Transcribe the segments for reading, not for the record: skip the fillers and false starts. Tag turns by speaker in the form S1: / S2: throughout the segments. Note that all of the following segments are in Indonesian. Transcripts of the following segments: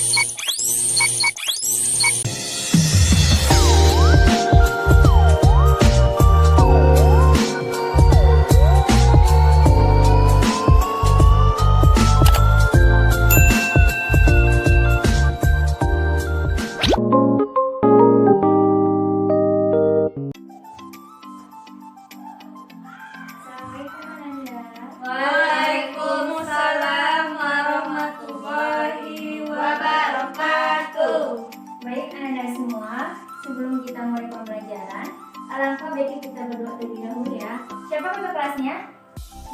S1: Waalaikumsalam warahmatullahi wabarakatuh.
S2: Baik anak-anak semua, sebelum kita mulai pembelajaran, alangkah baiknya kita berdoa terlebih dahulu ya. Siapa ketua kelasnya?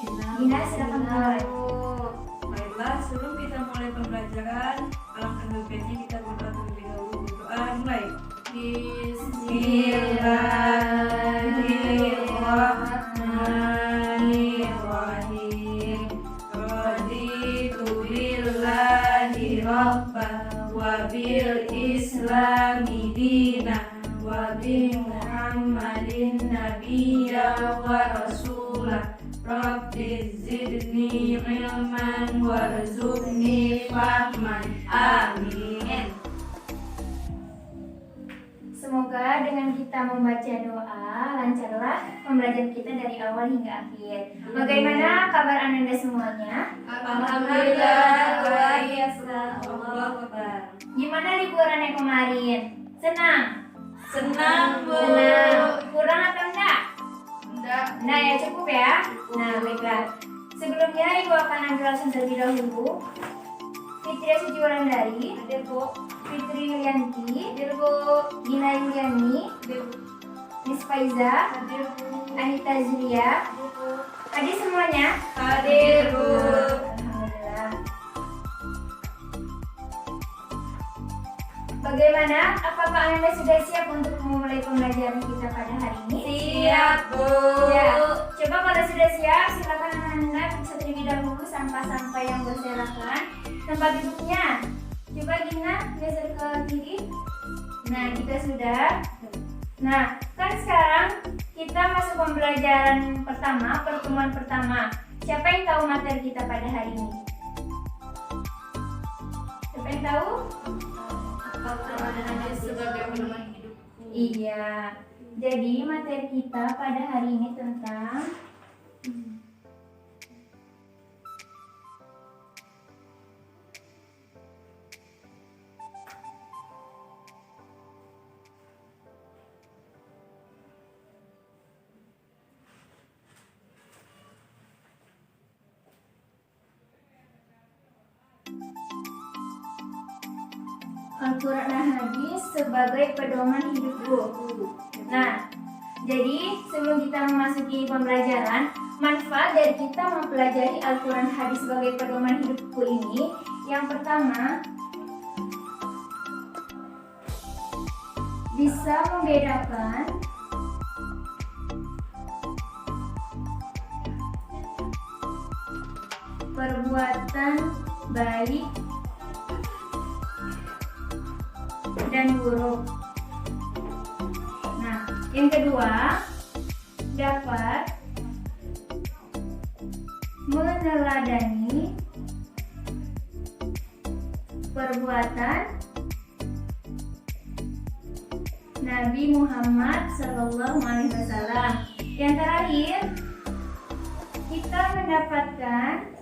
S2: Dina, silakan mulai.
S1: Baiklah, sebelum kita mulai pembelajaran, alangkah baiknya kita berdoa terlebih dahulu. Berdoa mulai. Bismillahirrahmanirrahim. Raditu billahi rabban wa bil islami dina wa bi muhammadin nabiyya wa rasulah. Rabbi zidni ilman warzuqni fahman. Amin.
S2: Semoga dengan kita membaca doa, lancarlah pembelajaran kita dari awal hingga akhir. Bagaimana kabar anda semuanya?
S1: Alhamdulillah wa yasa Allahu Akbar.
S2: Gimana liburannya kemarin? Senang?
S1: Senang, Bu.
S2: Senang. Kurang atau enggak?
S1: Enggak.
S2: Nah ya cukup ya. Nah baiklah. Sebelumnya ibu akan menjelaskan terlebih dahulu. Fitri Suci Wulandari,
S1: Hadir, Bu.
S2: Fitri Yulianti,
S1: Hadir, Bu.
S2: Gina Yuliani,
S1: Hadir, Bu.
S2: Miss Faiza,
S1: Hadir, Bu.
S2: Anita Zulia.
S1: Hadir, Bu.
S2: Hadir semuanya?
S1: Hadir, Bu.
S2: Alhamdulillah. Bagaimana? Apakah anda sudah siap untuk memulai pembelajaran kita pada hari ini?
S1: Siap, Bu.
S2: Ya, coba kalau sudah siap, silakan anak-anak bisa terlebih dahulu sampah-sampah yang berserakan. Tempat duduknya, coba Gina geser ke kiri. Nah, kita sudah. Nah, kan sekarang kita masuk pembelajaran pertama, pertemuan pertama. Siapa yang tahu materi kita pada hari ini? Siapa yang tahu?
S1: Apakah ada sebagai pedoman hidupku?
S2: Iya. Jadi materi kita pada hari ini tentang Al-Quran dan Hadis sebagai pedoman hidupku. Nah, jadi sebelum kita memasuki pembelajaran, manfaat dari kita mempelajari Al-Quran Hadis sebagai pedoman hidupku ini, yang pertama, bisa membedakan perbuatan baik dan buruk. Nah, yang kedua, dapat meneladani perbuatan Nabi Muhammad SAW. Yang terakhir, kita mendapatkan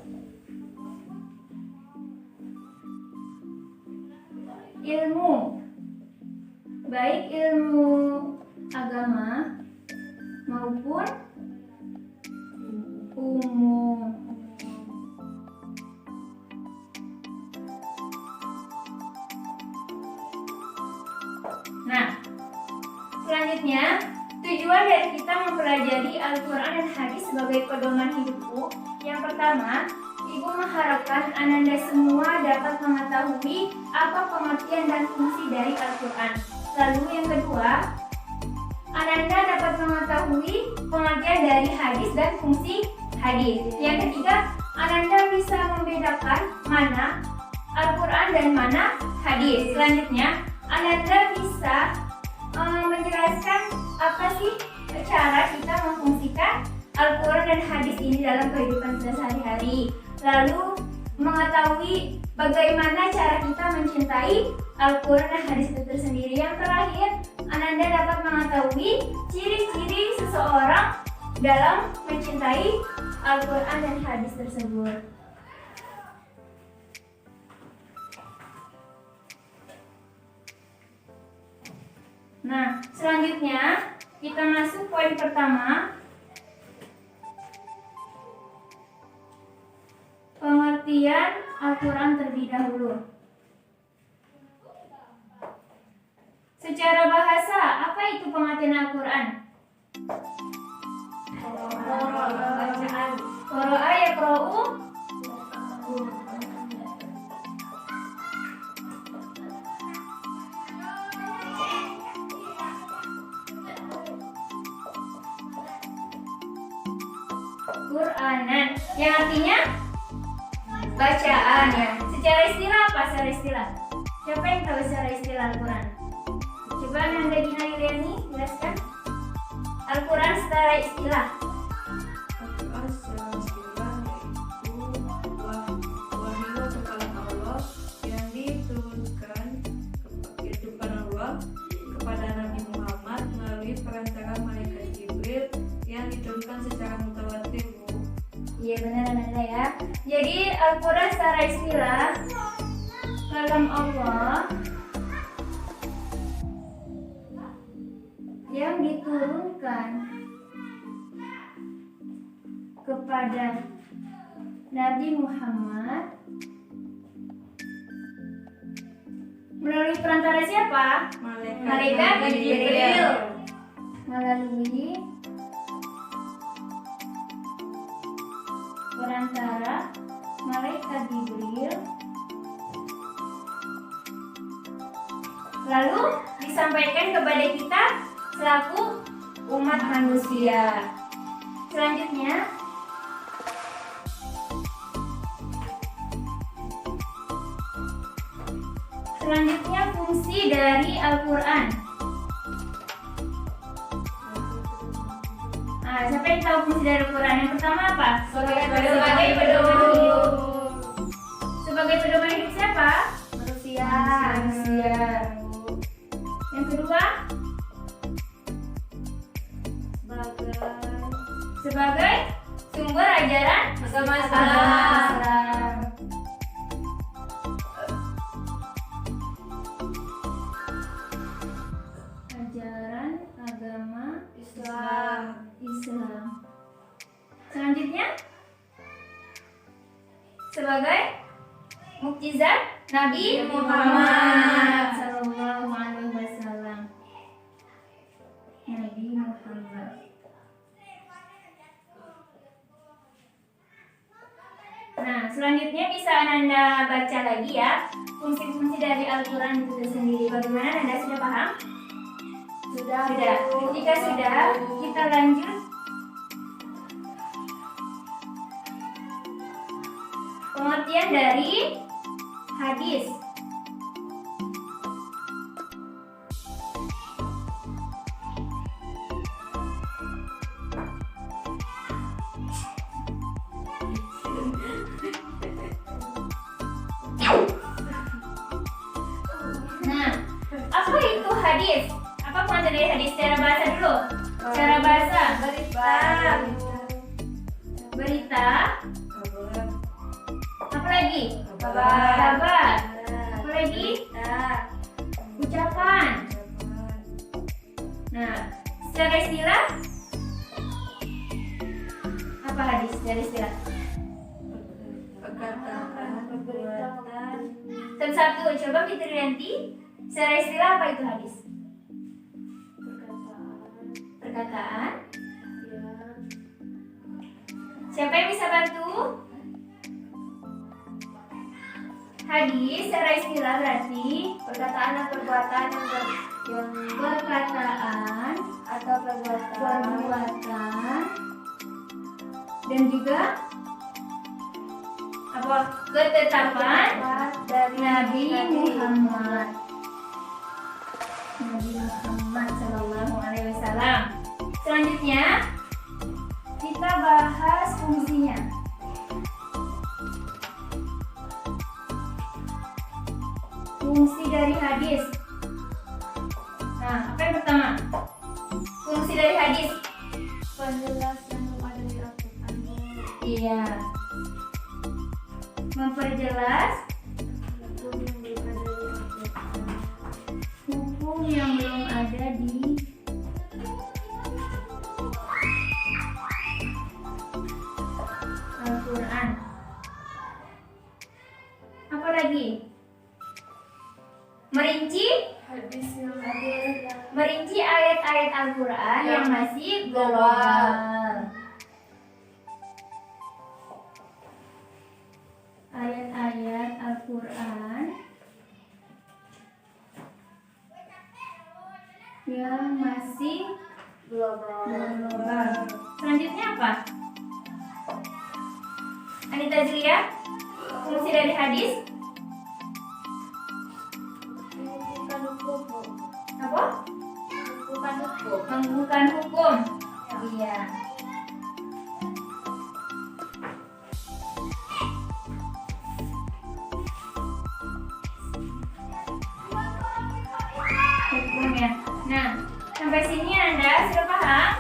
S2: ilmu, baik ilmu agama maupun umum. Nah, selanjutnya tujuan dari kita mempelajari Al-Quran dan Hadis sebagai pedoman hidupku. Yang pertama, Ibu mengharapkan Ananda semua dapat mengetahui apa pengertian dan fungsi dari Al-Quran. Lalu yang kedua, Ananda dapat mengetahui pengertian dari hadis dan fungsi hadis. Yang ketiga, Ananda bisa membedakan mana Al-Quran dan mana hadis. Selanjutnya, Ananda bisa menjelaskan apa sih cara kita memfungsikan Al-Quran dan hadis ini dalam kehidupan kita sehari-hari. Lalu mengetahui bagaimana cara kita mencintai mencintai Al-Quran dan hadis itu tersendiri. Yang terakhir, Ananda dapat mengetahui ciri-ciri seseorang dalam mencintai Al-Quran dan hadis tersebut. Nah, selanjutnya kita masuk poin pertama. Pengertian Al-Quran terlebih dahulu. Secara bahasa, apa itu pengertian Al-Quran?
S1: Bacaan.
S2: Qara'a yaqra'u. Qur'anan, yang artinya bacaan ya. Secara istilah apa? Secara istilah. Siapa yang tahu secara istilah Al-Quran? Coba Nanda Gina Yuliani jelaskan. Al-Quran secara istilah.
S1: Al-Quran secara istilah yaitu wahyu kekalam Allah yang diturunkan kepada Allah kepada Nabi Muhammad melalui perantara malaikat Jibril yang diturunkan secara mutawatir.
S2: Iya benar Nanda ya. Jadi Al-Quran secara istilah kalam Allah yang diturunkan kepada Nabi Muhammad melalui perantara siapa? Malaikat Jibril. Melalui perantara malaikat Jibril, lalu disampaikan kepada kita selaku umat manusia. Selanjutnya, fungsi dari Al-Quran. Nah, siapa yang tahu fungsi dari Al-Quran? Yang pertama apa? Sebagai pedoman hidup. Sebagai pedoman hidup siapa?
S1: Manusia.
S2: Yang kedua, sebagai sumber ajaran agama Islam. Ajaran agama Islam. Selanjutnya, sebagai mukjizat Nabi Muhammad Sallallahu Alaihi Wasallam. Nabi Muhammad. Nah, selanjutnya bisa Anda baca lagi ya fungsi-fungsi dari Al-Quran itu sendiri. Bagaimana Anda sudah paham? Sudah. Jika sudah, kita lanjut. Pengertian dari hadis. Nah, apa itu hadis? Apa pengertian dari hadis secara bahasa dulu? Secara bahasa. Berita. Apa lagi? Kabar. Apa lagi? Ucapan. Nah, secara istilah apa hadis secara istilah?
S1: Perkataan.
S2: Satu, coba Fitri Yanti. Secara istilah apa itu hadis? Perkataan. Siapa yang bisa bantu? Hadis secara istilah berarti
S1: Perkataan dan perbuatan yang
S2: perkataan
S1: atau
S2: perbuatan dan juga apa ketetapan
S1: dari
S2: Nabi Muhammad Sallallahu Alaihi Wasallam. Selanjutnya kita bahas fungsinya. fungsi dari hadis. Nah, apa yang pertama? Fungsi dari hadis.
S1: Penjelasan hukum dari Al-Quran.
S2: Iya. Memperjelas
S1: Hukum yang belum ada
S2: hukum yang belum ada
S1: dari Al-Quran.
S2: di Al-Quran. Apa lagi? Merinci ayat-ayat Al-Quran yang masih global. Ayat-ayat Al-Quran yang masih global. Selanjutnya apa? Anita Julia, fungsi dari hadis apa? Menggugurkan hukum. Iya. Hukum ya. Nah, sampai sini Anda sudah paham?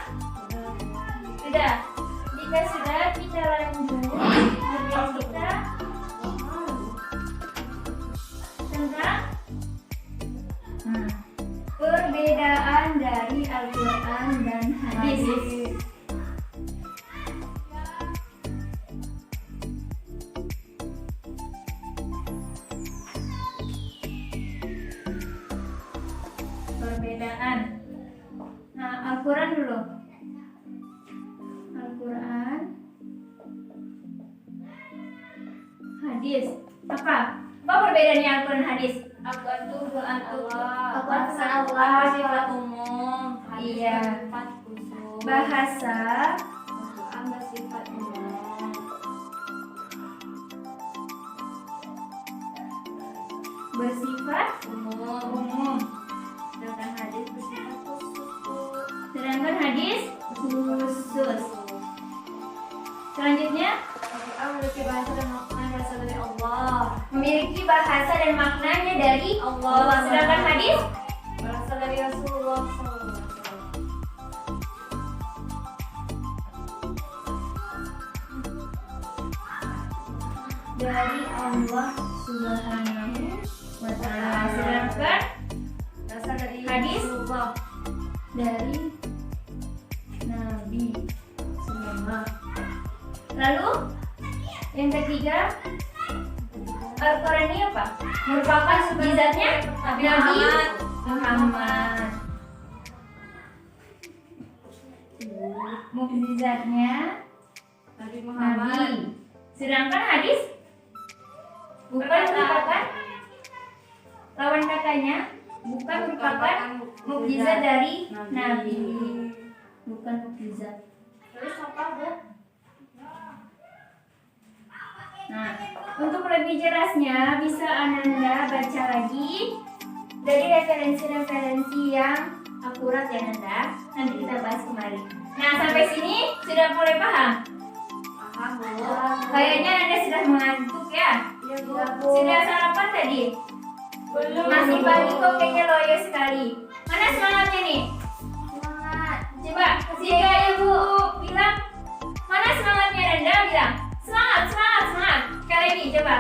S2: Sudah. Jika sudah, kita lanjut. Kemudian kita tentang perbedaan dari Al-Quran dan hadis. Perbedaan. Nah, Al-Quran dulu. Al-Quran, hadis. Apa perbedaannya Al-Quran hadis?
S1: Al-Quran itu Quran Allah.
S2: Al-Quran tentang Allah.
S1: Sifat umum. Hadis
S2: Iya.
S1: sifat khusus.
S2: Bahasa
S1: Al-Quran bersifat umum.
S2: bersifat umum.
S1: Sedangkan hadis bersifat khusus.
S2: Sedangkan hadis khusus. Selanjutnya,
S1: Al-Quran memiliki bahasa dan makna berasal dari Allah.
S2: memiliki bahasa dan maknanya dari Allah. Sedangkan hadis
S1: Berasal dari Rasulullah SAW.
S2: dari Allah Subhanahu wa Ta'ala. Sedangkan
S1: Berasal dari
S2: hadis
S1: Rasulullah.
S2: dari Nabi Sallallahu. Lalu yang ketiga, Al-Quran ini apa? Merupakan mukjizatnya Nabi Muhammad. Mukjizatnya
S1: Nabi Muhammad.
S2: Nabi. Sedangkan hadis bukan merupakan lawan katanya, bukan merupakan mukjizat dari Nabi. Bukan mukjizat.
S1: Terus apa, Bu?
S2: Nah, untuk lebih jelasnya bisa Ananda baca lagi dari referensi-referensi yang akurat ya Nanda. Nanti kita bahas kembali. Nah, sampai sini sudah mulai paham?
S1: Paham, Bu.
S2: Kayaknya Nanda sudah mengantuk ya.
S1: Iya, Bu.
S2: Sudah sarapan tadi?
S1: Belum.
S2: Masih pagi kok kayaknya loyo sekali. Mana semangatnya nih?
S1: Semangat.
S2: Coba tiga ibu bilang. Mana semangatnya Nanda bilang? Semangat, semangat, semangat. Kali ini coba.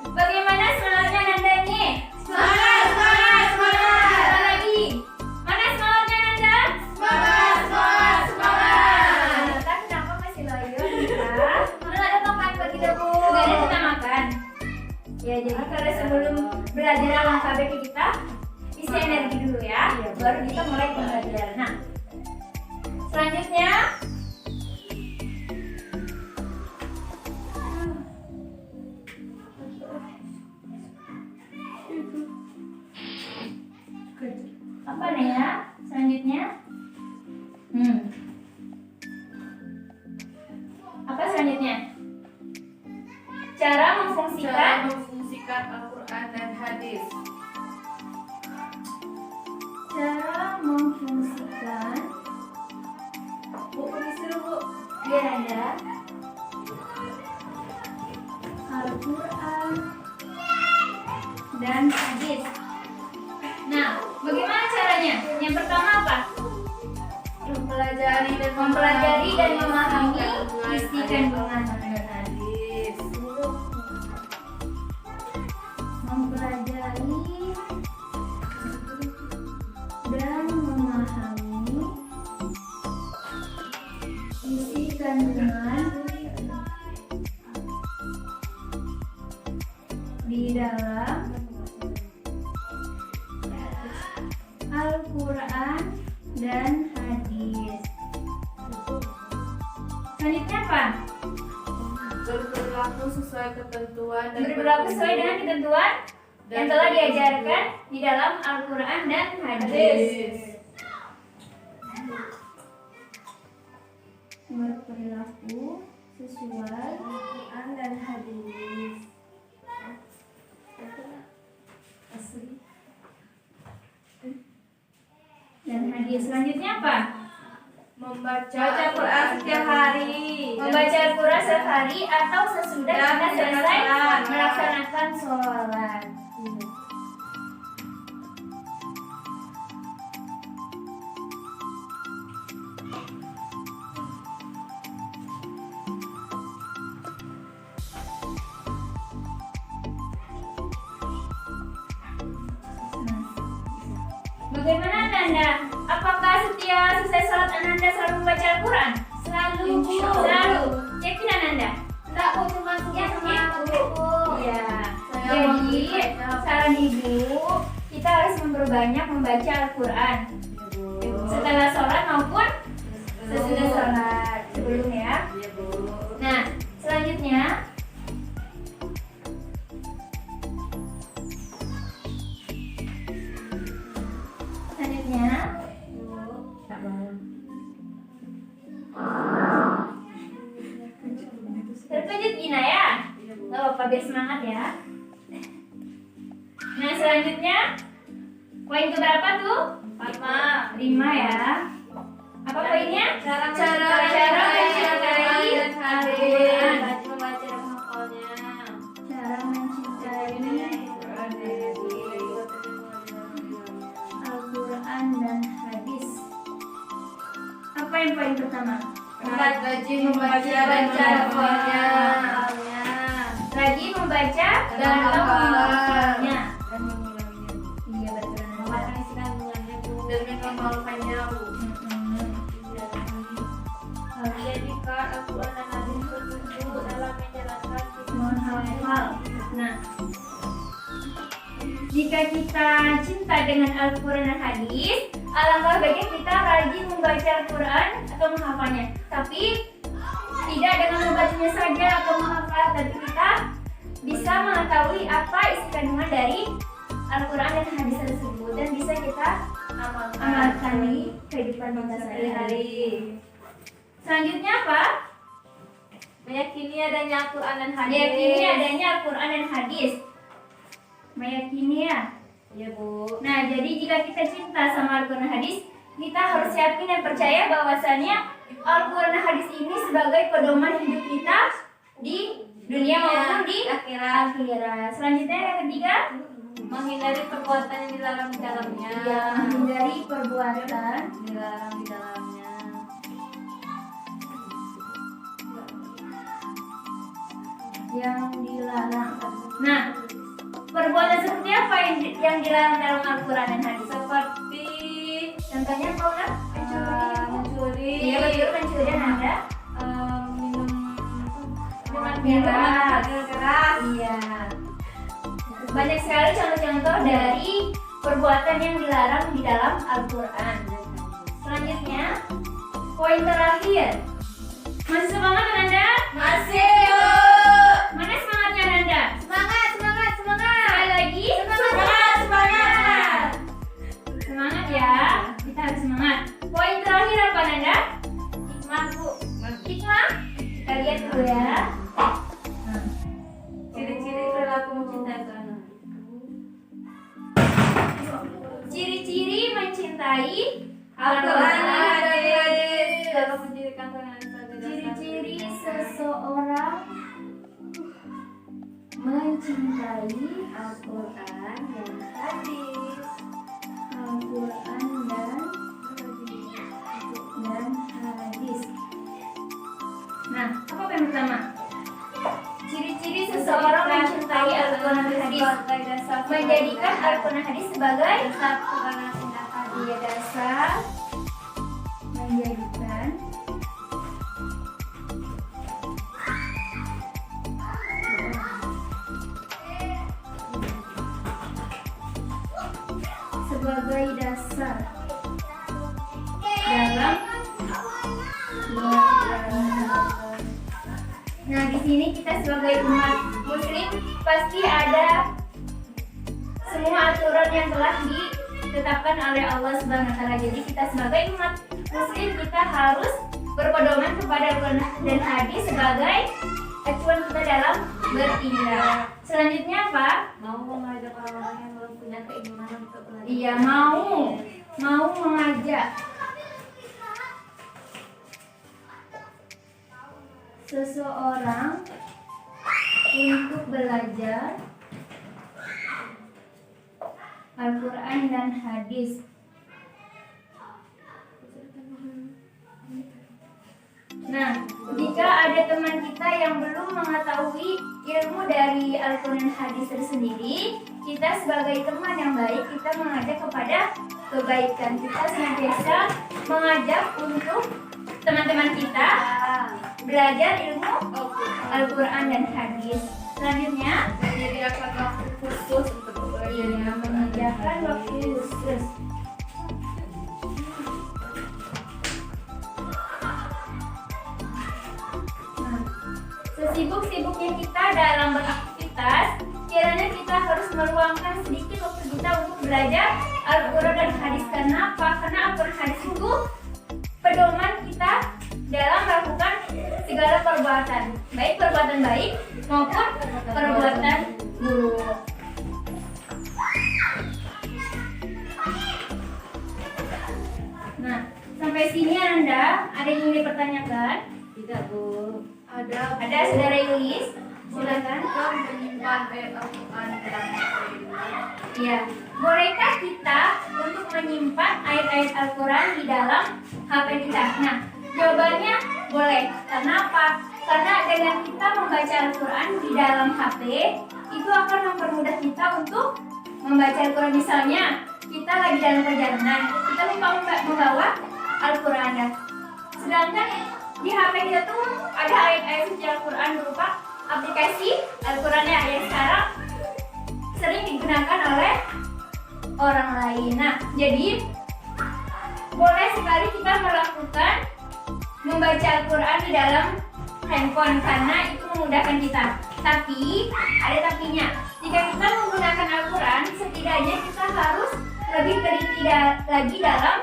S2: Bagaimana semangatnya Nanda nih? Semangat, semangat, semangat. Sekali lagi. Mana semangatnya Nanda?
S1: Semangat, semangat, semangat.
S2: Nanda kenapa masih loyo kita? Mana ada makan bagi Bu? Nggak ada kita makan. Ya jadi kalau sebelum belajar alfabet kita isi energi dulu ya. Baru kita mulai belajar. Nah, selanjutnya apa nih ya? Selanjutnya apa selanjutnya? Cara memfungsikan
S1: Al-Quran dan hadis.
S2: cara memfungsikan
S1: Bu, permisi dulu, Bu.
S2: biar ada Al-Quran dan hadis. Nah, bagaimana caranya? Yang pertama apa?
S1: Mempelajari
S2: Dan memahami isi kandungan hadis. Mempelajari dan memahami isi kandungan di dalam Al-Quran dan hadis. Selanjutnya apa?
S1: berperilaku sesuai ketentuan
S2: Berperilaku sesuai dengan ketentuan yang telah diajarkan di dalam Al-Quran dan hadis. Berperilaku sesuai
S1: Al-Quran dan hadis.
S2: dan hadis. Selanjutnya apa?
S1: Membaca Al-Quran setiap hari.
S2: Membaca Al-Quran setiap hari atau sesudah
S1: Dan
S2: kita selesai
S1: melaksanakan.
S2: melaksanakan sholat. Bagaimana Ananda? Apakah setiap selesai sholat Ananda selalu membaca Al-Quran? Selalu, Bu.
S1: Insya Allah.
S2: Selalu. Yakin Ananda?
S1: Enggak, Bu, cuma
S2: Bu. Iya.
S1: Saya
S2: Jadi,
S1: mau
S2: saran Ibu, kita harus memperbanyak membaca Al-Quran setelah sholat maupun sesudah sholat. Sebelum ya.
S1: Iya, Bu.
S2: Nah, selanjutnya terkejut Gina ya. Gak apa-apa, biar semangat ya. Nah, selanjutnya poin keberapa tuh? 5 ya. Apa poinnya?
S1: Cara
S2: mencintai
S1: dan hadis.
S2: Al-Quran.
S1: Membaca dan menghafalnya.
S2: Cara mencintai Al-Quran dan hadis. Apa yang poin pertama?
S1: Rajin membaca dan menghafalnya.
S2: Rajin membaca
S1: Dan
S2: menghafalnya.
S1: Dan mengulanginya.
S2: Iya, betul.
S1: Menghafalkan isi kandungannya, Bu. Dan menghafalkannya, Bu. Jadi Kak, Al-Quran dan hadis bertujuh dalam menjalankan
S2: Menghafal. Nah, jika kita cinta dengan Al-Quran dan hadis, alangkah baiknya kita rajin membaca Al-Quran atau menghafalnya. Tapi tidak dengan membacanya saja atau menghafal, tapi kita bisa mengetahui apa isi kandungan dari Al-Quran dan hadis tersebut dan bisa kita amalkan di kehidupan kita sehari-hari. Selanjutnya apa?
S1: meyakini adanya Al-Quran dan hadis.
S2: Meyakini adanya Al-Quran dan hadis. Meyakini ya.
S1: Iya, Bu.
S2: Nah, jadi jika kita cinta sama Al-Quran dan hadis, kita harus yakin dan percaya bahwasannya Al-Quran dan hadis ini sebagai pedoman hidup kita di dunia maupun di
S1: akhirat.
S2: Selanjutnya yang ketiga,
S1: Menghindari perbuatan yang dilarang di dalamnya.
S2: ya, menghindari perbuatan
S1: Dilarang di dalamnya.
S2: yang dilarang. Nah, perbuatan seperti apa yang dilarang dalam Al-Quran dan hadis?
S1: Seperti
S2: Contohnya apa Una?
S1: mencuri.
S2: Iya, betul, mencuri dan Anda
S1: minum
S2: keras.
S1: keras.
S2: Iya. Banyak sekali contoh-contoh dari perbuatan yang dilarang di dalam Al-Quran. Selanjutnya, poin terakhir. Masih semangat Anda?
S1: Masih.
S2: Mana semangatnya Anda?
S1: Semangat.
S2: Sekali lagi.
S1: Semangat.
S2: Semangat ya. Kita harus semangat. Poin terakhir apa Nanda?
S1: Hikmah, Bu.
S2: Hikmah. Kita lihat dulu ya.
S1: Ciri-ciri perilaku mencintai anak.
S2: Ciri-ciri mencintai
S1: Al-Quran dan
S2: Al-Quran.
S1: hadis. Dalam mendirikan Quran sebagai dasar.
S2: Ciri-ciri seseorang mencintai
S1: Al-Quran dan hadis.
S2: Al-Quran dan hadis. Nah, apa yang pertama? Ciri-ciri seseorang mencintai Al-Quran dan hadis. Menjadikan Al-Quran dan hadis sebagai dia dasar menjadikan sebagai dasar dalam beragama. Nah, di sini kita sebagai umat muslim pasti ada semua aturan yang telah ditetapkan oleh Allah Subhanahu wa taala. Jadi kita sebagai umat muslim kita harus berpedoman kepada Al-Quran dan hadis sebagai acuan kita dalam beribadah. Selanjutnya apa?
S1: Mau mengajak orang yang belum punya keinginan untuk belajar.
S2: Iya, mau mengajak seseorang untuk belajar Al-Quran dan hadis. Nah, jika ada teman kita yang belum mengetahui ilmu dari Al-Quran dan hadis tersendiri, kita sebagai teman yang baik, kita mengajak kepada kebaikan. Kita senantiasa mengajak untuk teman-teman kita belajar ilmu Al-Quran dan hadis. Selanjutnya,
S1: menyediakan waktu khusus untuk belajar.
S2: menyediakan waktu khusus. Nah, sesibuk-sibuknya kita dalam beraktivitas, kiranya kita harus meluangkan sedikit waktu kita untuk belajar Al-Quran dan hadis. Karena apa? Karena Al-Quran dan hadis itu pedoman kita dalam melakukan segala perbuatan, baik perbuatan baik maupun perbuatan buruk. Nah, sampai sini Anda ada yang ingin dipertanyakan?
S1: Tidak, Bu. Ada
S2: Saudara Yulis, silakan.
S1: menyimpan ayat Al-Quran dalam HP.
S2: Iya, bolehkah kita untuk menyimpan ayat-ayat Al-Quran di dalam HP kita? Nah, jawabannya boleh. Karena apa? Karena dengan kita membaca Al-Quran di dalam HP, itu akan mempermudah kita untuk membaca Al-Quran. Misalnya, kita lagi dalam perjalanan, kita lupa membawa Al-Quran. Sedangkan di HP kita tuh ada ayat-ayat suci Al-Quran berupa aplikasi Al-Qurannya yang sekarang sering digunakan oleh orang lain. Nah, jadi boleh sekali kita melakukan membaca Al-Quran di dalam handphone karena itu memudahkan kita. Tapi ada tapinya. Jika kita menggunakan Al-Quran, setidaknya kita harus lebih teliti lagi dalam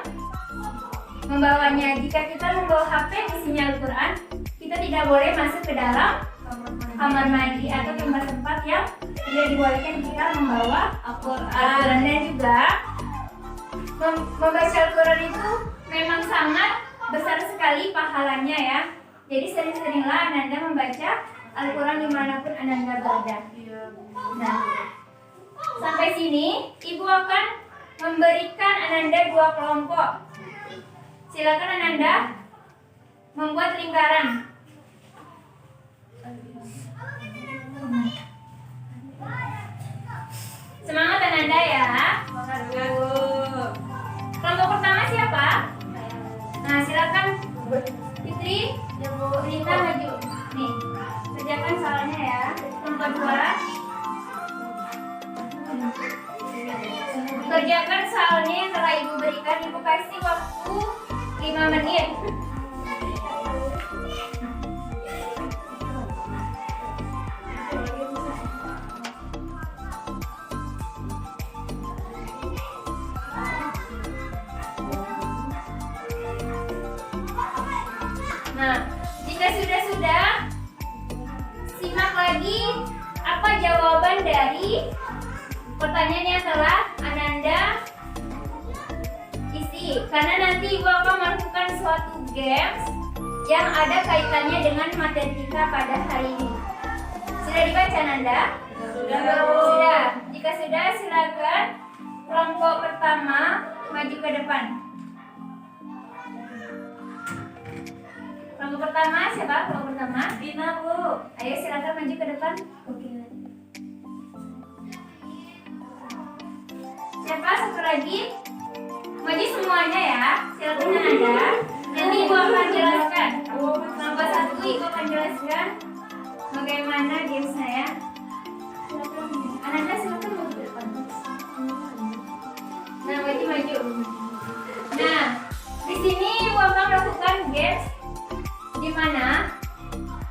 S2: membawanya. Jika kita membawa HP isinya Al-Quran, kita tidak boleh masuk ke dalam kamar mandi atau tempat-tempat yang tidak dibolehkan kita membawa Al-Quran. Dan juga membaca Al-Quran itu memang sangat besar sekali pahalanya ya. Jadi sering-seringlah Ananda membaca Al-Quran dimanapun Ananda berada. Nah, sampai sini Ibu akan memberikan Ananda 2 kelompok. Silakan Ananda membuat lingkaran. Semangat Ananda ya. Kelompok pertama siapa? Nah, silakan Fitri, Rita maju. Nih, kerjakan soalnya ya. Kelompok 2. Kerjakan soalnya yang telah Ibu berikan. Ibu kasih waktu 5 menit. Nah, jika sudah, simak lagi apa jawaban dari pertanyaan yang telah Ananda isi. Karena nanti Ibu akan melakukan suatu games yang ada kaitannya dengan materi kita pada hari ini. Sudah dibaca Ananda? Sudah. Jika sudah, silakan kelompok pertama maju ke depan. Kelompok pertama siapa? Kelompok pertama?
S1: Dina, Bu.
S2: Ayo silakan maju ke depan. Oke. Siapa? Satu lagi. Maju semuanya ya. Silakan Ananda. Nanti Ibu akan jelaskan. Kelompok satu Ibu akan jelaskan bagaimana gamesnya ya. Silakan. Ananda silakan maju ke depan. Nah, maju. Nah, di sini Ibu akan melakukan games di mana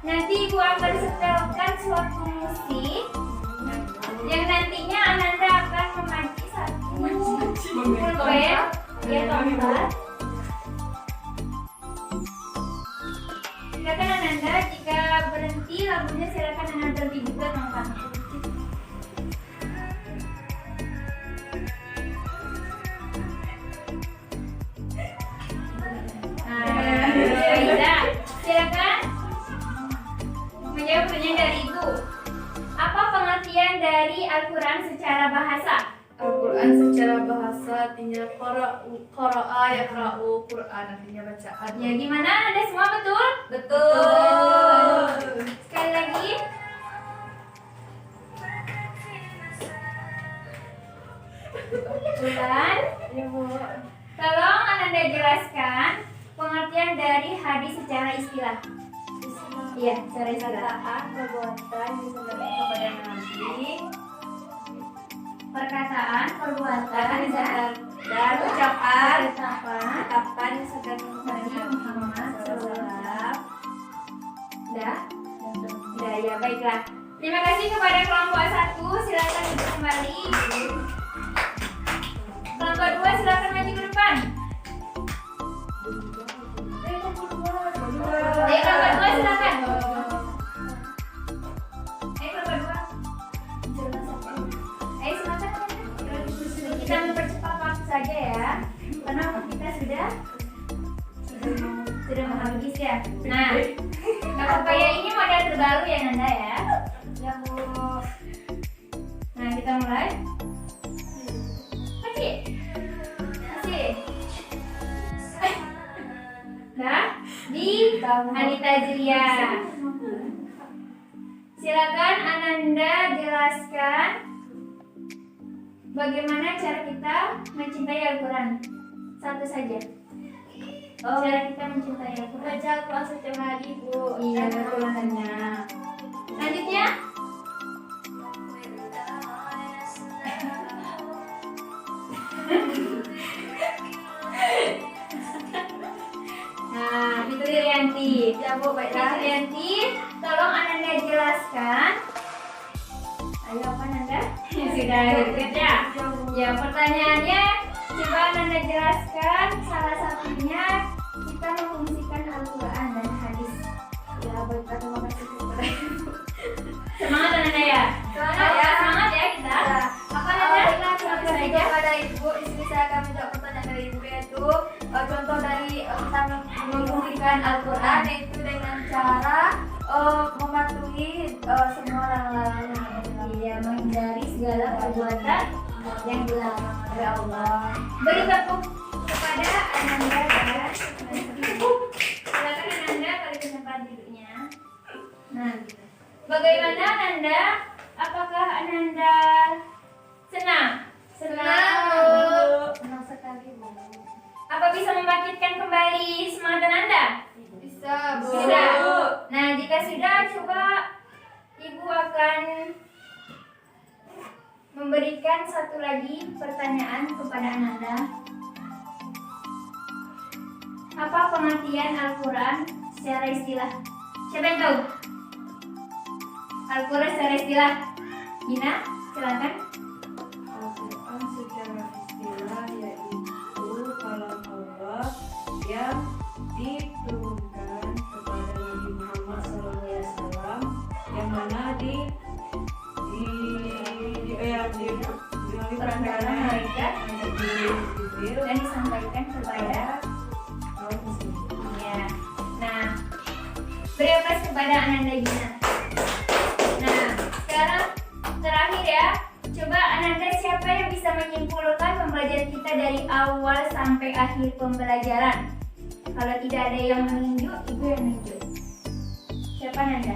S2: nanti Ibu akan setelkan suatu musik yang nantinya Ananda akan memacu satu pulpen ya tombak. Silakan Ananda, jika berhenti lagunya silakan Ananda berhenti juga nontonnya. Silakan menjawab pertanyaan dari Ibu. Apa pengertian dari Al-Quran secara bahasa?
S1: Al-Quran secara bahasa artinya qara'a yaqra'u Quran, artinya bacaan.
S2: Ya gimana? Anda semua betul?
S1: Betul.
S2: Sekali lagi. Bulan.
S1: Ibu.
S2: Tolong Ananda jelaskan pengertian dari hadis secara istilah. Iya, secara istilah.
S1: Perkataan, perbuatan disampaikan kepada Nabi.
S2: Perkataan, perbuatan,
S1: Dan ucapan
S2: ucapan
S1: disampaikan kepada
S2: Nabi
S1: Nabi
S2: Muhammad
S1: SAW.
S2: Dah? Dah, ya baiklah. Terima kasih kepada kelompok 1. Silakan duduk kembali. Kelompok 2 silakan maju ke depan. Ayo kelompok 2 silakan. Ayo silakan. Kita mempercepat waktu saja ya, karena waktu kita sudah mau habis ya. Nah, Kakak ini model terbaru ya Nanda ya.
S1: Ya, Bu.
S2: Nah, kita mulai. Masih. Nah, di Anita Julia. Silakan Ananda jelaskan bagaimana cara kita mencintai Al-Quran. Satu saja. Cara kita mencintai Al-Quran.
S1: Baca Al-Quran setiap hari, Bu.
S2: Iya,
S1: Dan
S2: betul.
S1: amalannya.
S2: Selanjutnya, nah, itu Rianti.
S1: Ya, Bu, baiklah.
S2: Rianti, tolong Ananda jelaskan. Ayo apa Nanda? Sudah deket ya? Ya, pertanyaannya coba Ananda jelaskan salah satunya kita memfungsikan Al-Quran dan hadis.
S1: Ya, baiklah. Terima kasih kepada Ibu.
S2: Semangat Ananda ya?
S1: Semangat ya.
S2: Semangat ya kita. Apa Nanda?
S1: Baiklah, terima
S2: Langsung
S1: kasih
S2: saja.
S1: kepada Ibu. Di sini saya akan menjawab pertanyaan dari Ibu, yaitu contoh dari kita memfungsikan Al-Quran, yaitu dengan cara mematuhi semua larangan.
S2: Iya, menghindari segala perbuatan yang dilarang oleh Allah. Beri tepuk kepada Ananda ya. Silakan Ananda pada tempat duduknya. Nah, bagaimana Ananda? Apakah Ananda senang?
S1: Senang sekali, Bu.
S2: Apa bisa membangkitkan kembali semangat Ananda?
S1: Bisa, Bu.
S2: Sudah. Nah, jika sudah, coba Ibu akan memberikan satu lagi pertanyaan kepada Ananda. Apa pengertian Al-Quran secara istilah? Siapa yang tahu? Al-Quran secara istilah? Gina, silakan.
S1: Al-Quran secara istilah yaitu kalam Allah yang diturunkan kepada Nabi Muhammad SAW, yang mana
S2: Perantara malaikat
S1: Jibril
S2: dan disampaikan kepada
S1: kaum muslimin.
S2: ya. Nah, beri aplaus kepada Ananda Gina. Nah, sekarang terakhir terakhir ya. Coba Ananda, siapa yang bisa menyimpulkan pembelajaran kita dari awal sampai akhir pembelajaran? Kalau tidak ada yang menunjuk, ibu yang menunjuk. Siapa Ananda?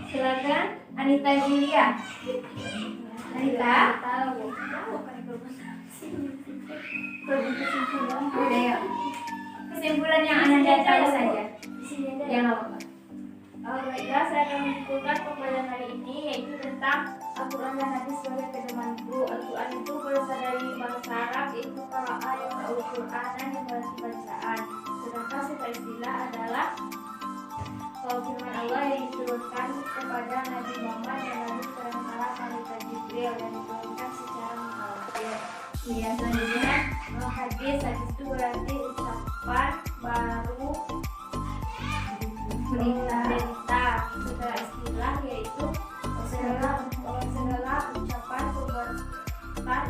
S2: Silakan Anita Julia. Anita? Udah ya. Kesimpulan yang Ananda tahu saja. Ya nggak apa-apa.
S3: Baiklah, saya akan menyimpulkan pembelajaran hari ini, yaitu tentang Al-Quran dan hadis sebagai pedomanku. Al-Quran itu berasal dari bahasa Arab, yaitu qara'a yang Al-Quran dan berarti bacaan. Sedangkan secara istilah adalah firman Allah yang diturunkan kepada Nabi Muhammad yang lalu perantara malaikat Jibril dan diturunkan secara mutawatir.
S2: Iya, selanjutnya.
S3: Hadis itu berarti ucapan baru
S2: Berita.
S3: Secara istilah yaitu segala ucapan, perbuatan,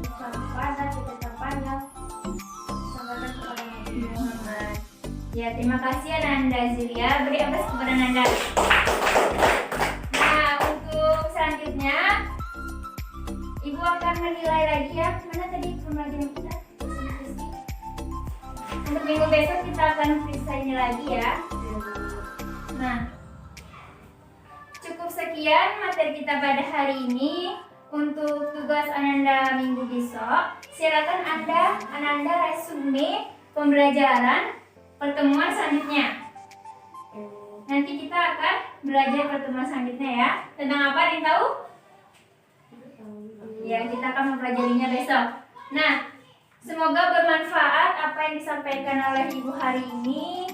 S3: ucapan dan ketetapan yang disampaikan kepada Nabi Muhammad.
S2: Ya, terima kasih Ananda Zulia. Beri aplaus kepada Ananda. Nah, untuk selanjutnya Ibu akan menilai lagi ya. Mana tadi pembelajaran kita? Untuk minggu besok kita akan periksa ini lagi ya. Nah, cukup sekian materi kita pada hari ini. Untuk tugas Ananda minggu besok, silakan Ananda resume pembelajaran pertemuan selanjutnya. Nanti kita akan belajar pertemuan selanjutnya ya. Tentang apa, ada yang tahu? Ya, kita akan mempelajarinya besok. Nah, semoga bermanfaat apa yang disampaikan oleh Ibu hari ini.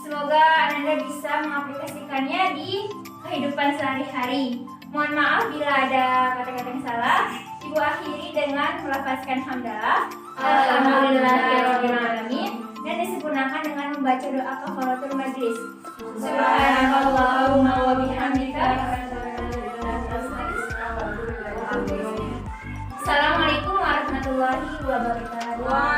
S2: Semoga Ananda bisa mengaplikasikannya di kehidupan sehari-hari. Mohon maaf bila ada kata-kata yang salah. Ibu akhiri dengan melafazkan hamdalah. Alhamdulillahirrahmanirrahim. Dan disempurnakan dengan membaca doa kafaratul majlis. Subhanallahumma wa bihamdika. Assalamualaikum warahmatullahi wabarakatuh.